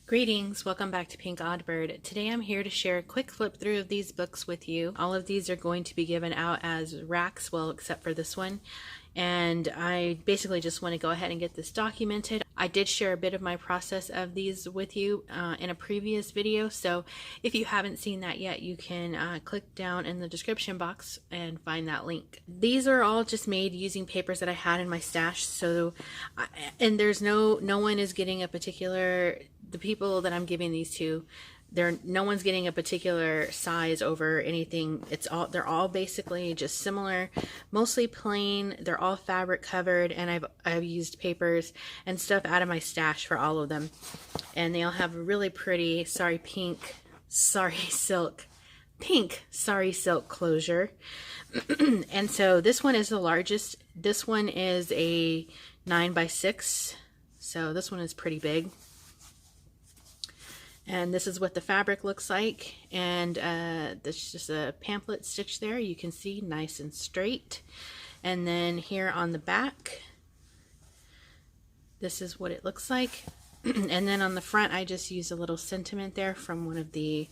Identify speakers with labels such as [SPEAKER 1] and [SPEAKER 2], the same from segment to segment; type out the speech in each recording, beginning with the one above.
[SPEAKER 1] Greetings, welcome back to Pink Oddbird. Today I'm here to share a quick flip through of these books with you. All of these are going to be given out as racks, well except for this one. And I basically just want to go ahead and get this documented. I did share a bit of my process of these with you in a previous video, so if you haven't seen that yet, you can click down in the description box and find that link. These are all just made using papers that I had in my stash, so and there's no one is getting a particular, the people that I'm giving these to, no one's getting a particular size over anything. They're all basically just similar, mostly plain. They're all fabric covered, and I've used papers and stuff out of my stash for all of them. And they all have a really pretty pink silk closure. And so this one is the largest. This one is a 9x6, so this one is pretty big. And this is what the fabric looks like, and there's just a pamphlet stitch there, you can see, nice and straight. And then here on the back, this is what it looks like. And then on the front, I just used a little sentiment there from one of the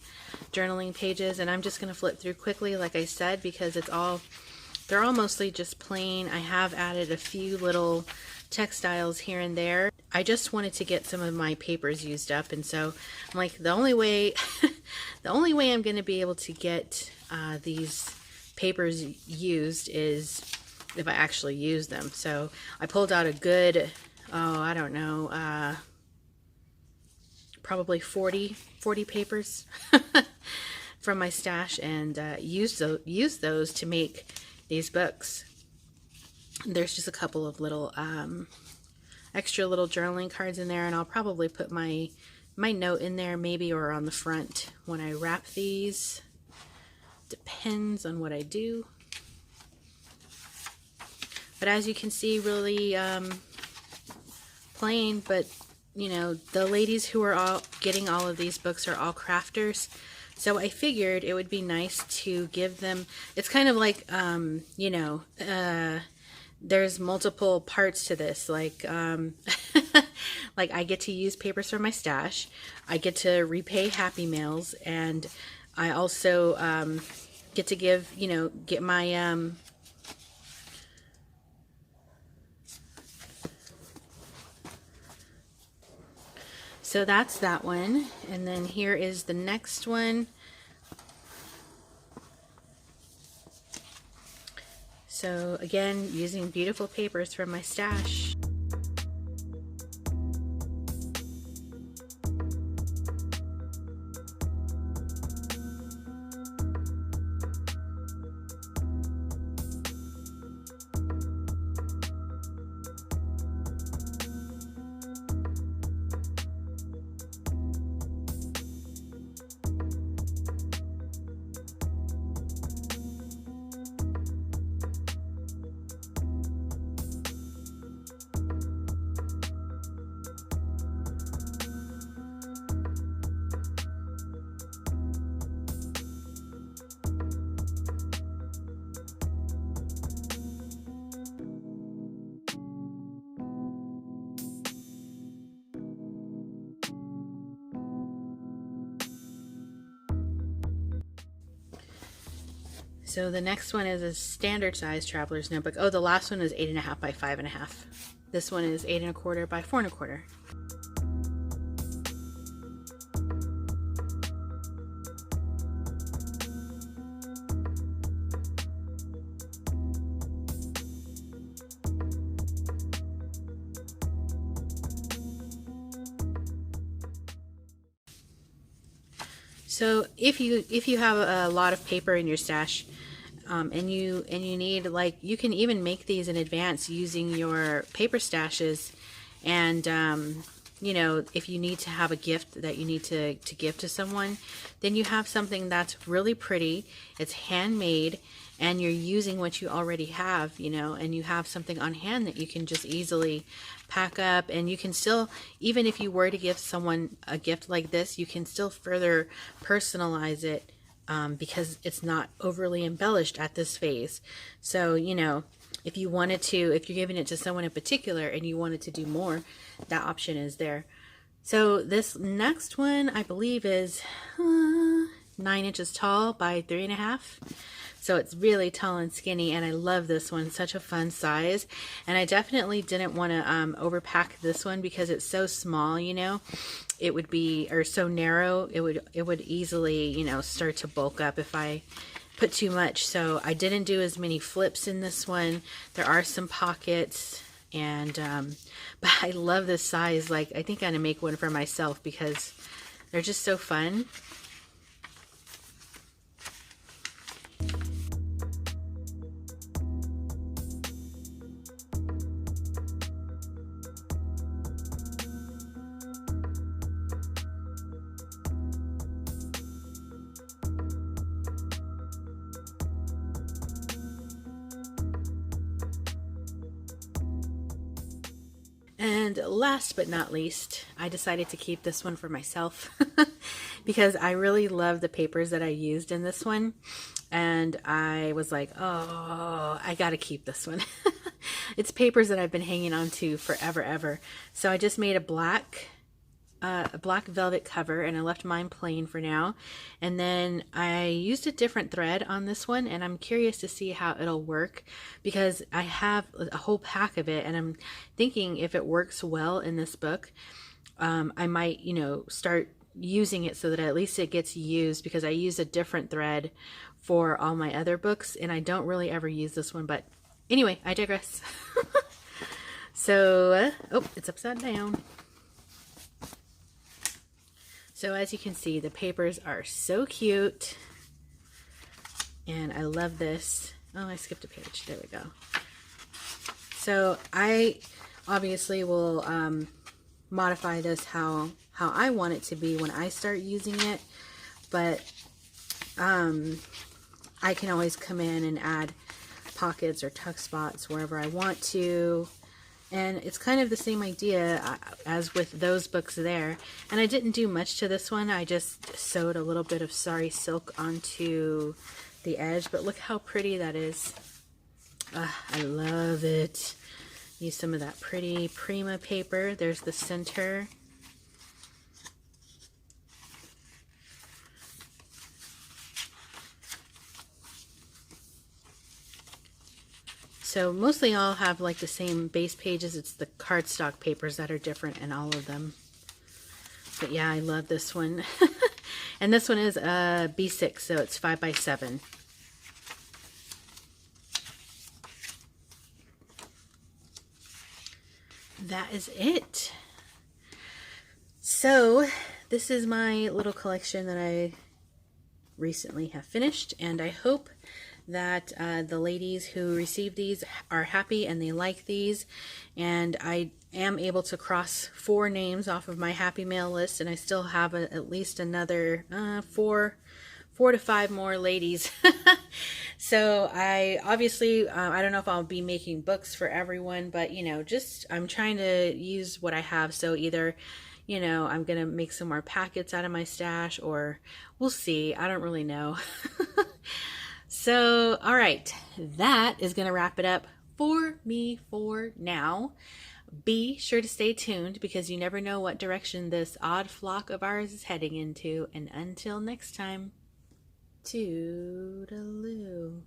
[SPEAKER 1] journaling pages, and I'm just going to flip through quickly, like I said, because they're all mostly just plain. I have added a few little textiles here and there. I just wanted to get some of my papers used up, and so I'm like, the only way I'm going to be able to get these papers used is if I actually use them. So I pulled out a good, I don't know, probably 40 papers from my stash, and used those to make these books. There's just a couple of little extra little journaling cards in there, and I'll probably put my note in there maybe, or on the front when I wrap these. Depends on what I do. But as you can see, really plain, but you know, the ladies who are all getting all of these books are all crafters. So I figured it would be nice to give them, it's kind of like, you know, there's multiple parts to this, like like I get to use papers from my stash, I get to repay Happy Mails, and I also get to give, you know, get my so that's that one. And then here is the next one. So again, using beautiful papers from my stash. So the next one is a standard size traveler's notebook. Oh, the last one is 8.5 by 5.5. This one is 8.25 by 4.25. So if you have a lot of paper in your stash, and you need, like, you can even make these in advance using your paper stashes, and you know, if you need to have a gift that you need to give to someone, then you have something that's really pretty, it's handmade, and you're using what you already have, you know, and you have something on hand that you can just easily pack up. And you can still, even if you were to give someone a gift like this, you can still further personalize it, because it's not overly embellished at this phase. So, you know, if you wanted to, if you're giving it to someone in particular and you wanted to do more, that option is there. So this next one I believe is 9 inches tall by 3.5. So it's really tall and skinny, and I love this one. Such a fun size. And I definitely didn't want to overpack this one because it's so small, you know. It would be, or so narrow, it would easily, you know, start to bulk up if I put too much. So I didn't do as many flips in this one. There are some pockets, and but I love this size. Like, I think I'm gonna make one for myself because they're just so fun. And last but not least, I decided to keep this one for myself because I really love the papers that I used in this one. And I was like, oh, I gotta keep this one. It's papers that I've been hanging on to forever, ever. So I just made a black velvet cover, and I left mine plain for now. And then I used a different thread on this one, and I'm curious to see how it'll work because I have a whole pack of it, and I'm thinking if it works well in this book, I might, you know, start using it so that at least it gets used, because I use a different thread for all my other books, and I don't really ever use this one. But anyway, I digress. So, oh, it's upside down. So as you can see, the papers are so cute, and I love this. Oh, I skipped a page. There we go. So I obviously will modify this how I want it to be when I start using it, but I can always come in and add pockets or tuck spots wherever I want to. And it's kind of the same idea as with those books there. And I didn't do much to this one. I just sewed a little bit of sari silk onto the edge. But look how pretty that is. I love it. Use some of that pretty Prima paper. There's the center. So mostly I'll have like the same base pages. It's the cardstock papers that are different in all of them. But yeah, I love this one. And this one is a B6, so it's 5x7. That is it. So this is my little collection that I recently have finished, and I hope that the ladies who receive these are happy and they like these. And I am able to cross 4 names off of my happy mail list, and I still have at least another 4 to 5 more ladies. So I obviously I don't know if I'll be making books for everyone, but you know, just I'm trying to use what I have. So either, you know, I'm gonna make some more packets out of my stash, or we'll see. I don't really know. So, all right, that is going to wrap it up for me for now. Be sure to stay tuned because you never know what direction this odd flock of ours is heading into. And until next time, toodaloo.